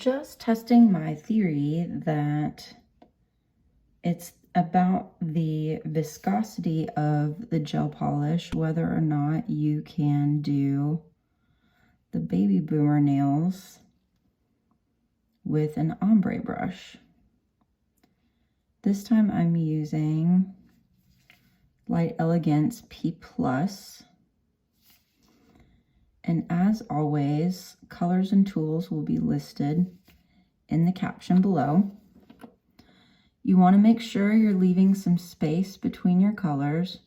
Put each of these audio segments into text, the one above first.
just testing my theory that it's about the viscosity of the gel polish, whether or not you can do the baby boomer nails with an ombre brush. This time I'm using Light Elegance P+. And as always, colors and tools will be listed in the caption below. You want to make sure you're leaving some space between your colors,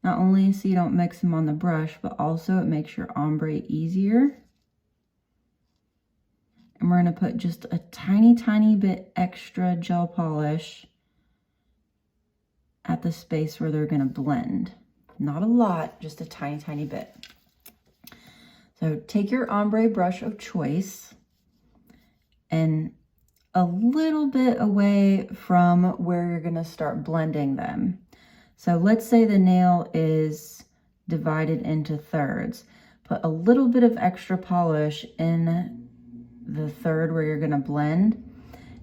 not only so you don't mix them on the brush, but also it makes your ombre easier. And we're going to put just a tiny bit extra gel polish at the space where they're going to blend. Not a lot, just a tiny bit. So take your ombre brush of choice and a little bit away from where you're going to start blending them. So let's say the nail is divided into thirds. Put a little bit of extra polish in the third where you're going to blend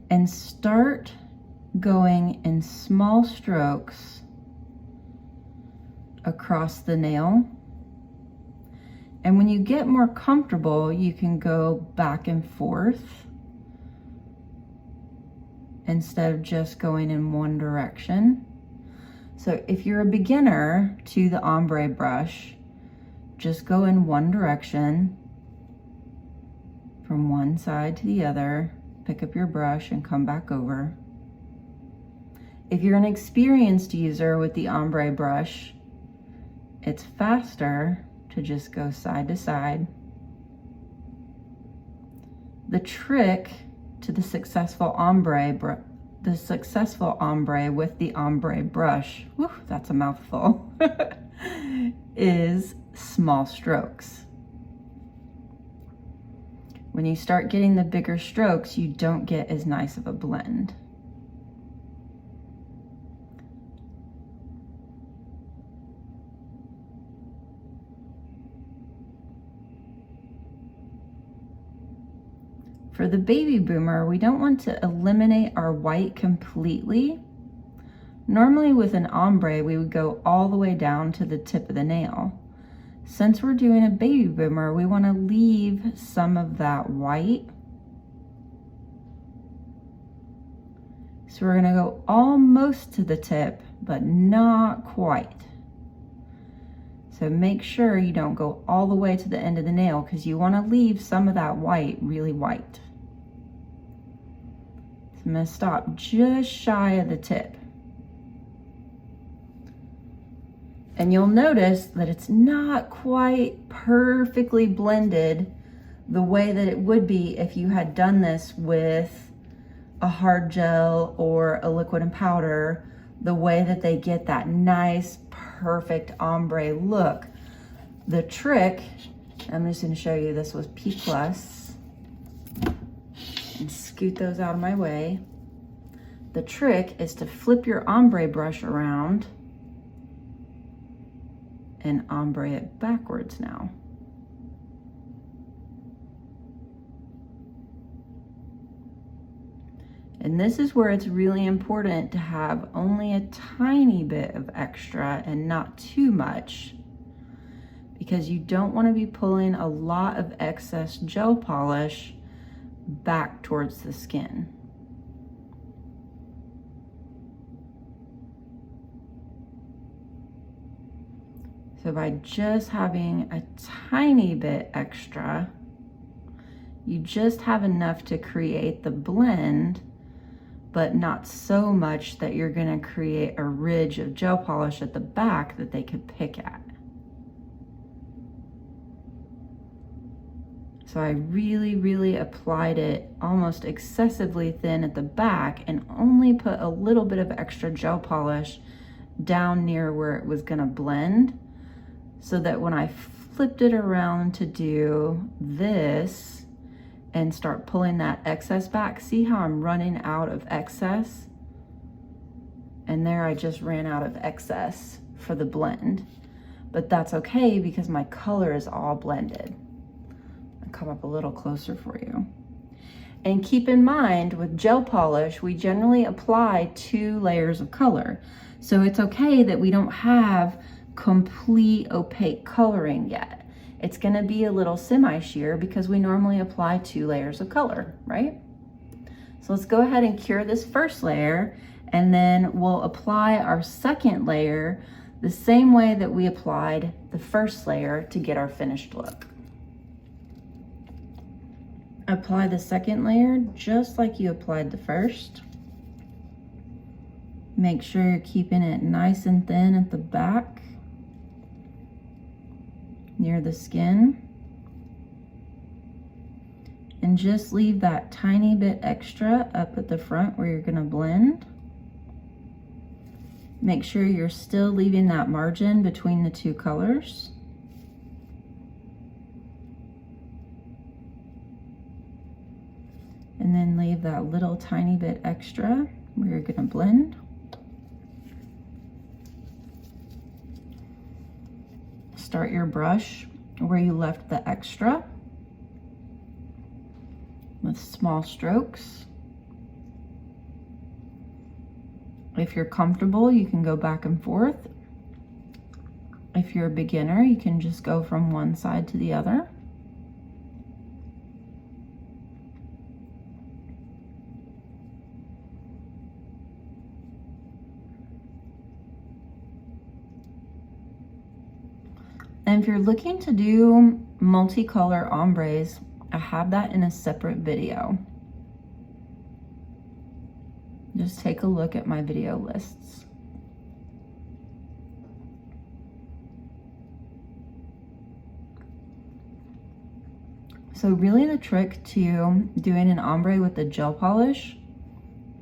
and start going in small strokes across the nail. And when you get more comfortable, you can go back and forth instead of just going in one direction. So if you're a beginner to the ombre brush, just go in one direction from one side to the other, pick up your brush and come back over. If you're an experienced user with the ombre brush, it's faster to just go side to side. The trick to the successful ombre with the ombre brush, whew, that's a mouthful, is small strokes. When you start getting the bigger strokes, you don't get as nice of a blend. For the baby boomer, we don't want to eliminate our white completely. Normally with an ombre, we would go all the way down to the tip of the nail. Since we're doing a baby boomer, we want to leave some of that white. So we're going to go almost to the tip, but not quite. So make sure you don't go all the way to the end of the nail because you want to leave some of that white really white. So I'm going to stop just shy of the tip. And you'll notice that it's not quite perfectly blended the way that it would be if you had done this with a hard gel or a liquid and powder, the way that they get that nice, perfect ombre look. The trick, I'm just going to show you this with P+, and scoot those out of my way. The trick is to flip your ombre brush around and ombre it backwards now. And this is where it's really important to have only a tiny bit of extra and not too much, because you don't want to be pulling a lot of excess gel polish back towards the skin. So by just having a tiny bit extra, you just have enough to create the blend, but not so much that you're going to create a ridge of gel polish at the back that they could pick at. So I really applied it almost excessively thin at the back and only put a little bit of extra gel polish down near where it was going to blend, so that when I flipped it around to do this and start pulling that excess back, see how I'm running out of excess? And there I just ran out of excess for the blend. But that's okay because my color is all blended. I'll come up a little closer for you. And keep in mind, with gel polish, we generally apply 2 layers of color. So it's okay that we don't have complete opaque coloring yet. It's gonna be a little semi-sheer because we normally apply 2 layers of color, right? So let's go ahead and cure this first layer, and then we'll apply our second layer the same way that we applied the first layer to get our finished look. Apply the second layer just like you applied the first. Make sure you're keeping it nice and thin at the back, near the skin. And just leave that tiny bit extra up at the front where you're gonna blend. Make sure you're still leaving that margin between the 2 colors. And then leave that little tiny bit extra where you're gonna blend. Start your brush where you left the extra with small strokes. If you're comfortable, you can go back and forth. If you're a beginner, you can just go from one side to the other. And if you're looking to do multicolor ombres, I have that in a separate video. Just take a look at my video lists. So really the trick to doing an ombre with the gel polish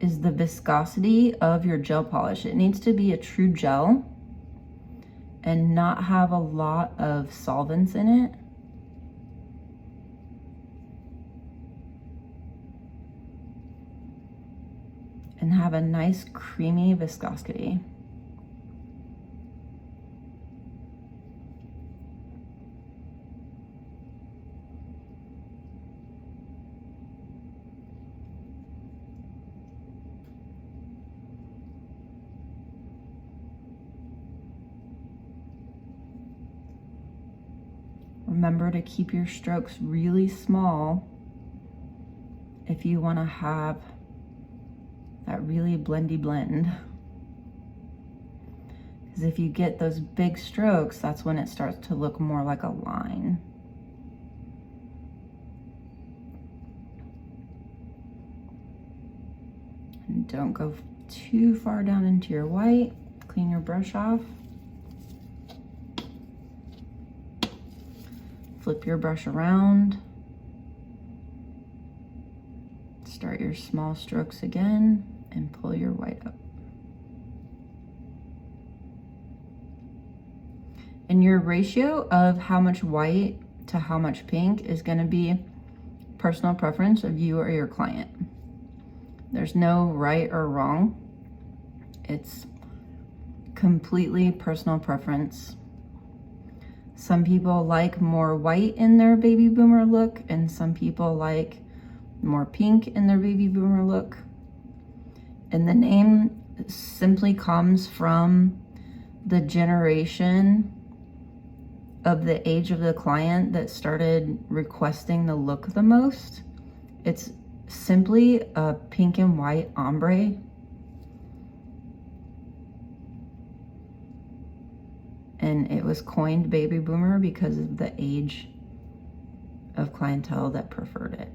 is the viscosity of your gel polish. It needs to be a true gel and not have a lot of solvents in it. And have a nice creamy viscosity. Remember to keep your strokes really small if you want to have that really blendy blend. Because if you get those big strokes, that's when it starts to look more like a line. And don't go too far down into your white. Clean your brush off. Flip your brush around. Start your small strokes again and pull your white up. And your ratio of how much white to how much pink is going to be personal preference of you or your client. There's no right or wrong. It's completely personal preference. Some people like more white in their baby boomer look, and some people like more pink in their baby boomer look. And the name simply comes from the generation of the age of the client that started requesting the look the most. It's simply a pink and white ombre. And it was coined baby boomer because of the age of clientele that preferred it.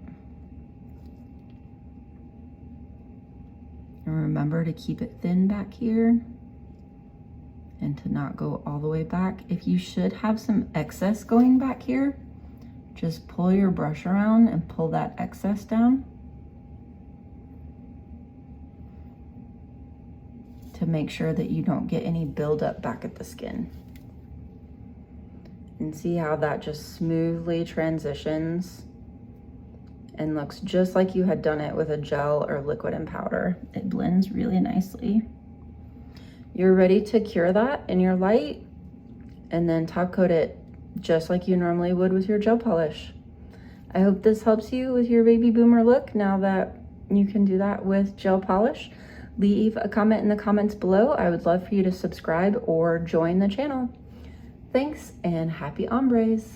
And remember to keep it thin back here and to not go all the way back. If you should have some excess going back here, just pull your brush around and pull that excess down to make sure that you don't get any buildup back at the skin. And see how that just smoothly transitions and looks just like you had done it with a gel or liquid and powder. It blends really nicely. You're ready to cure that in your light and then top coat it just like you normally would with your gel polish. I hope this helps you with your baby boomer look now that you can do that with gel polish. Leave a comment in the comments below. I would love for you to subscribe or join the channel. Thanks and happy ombres.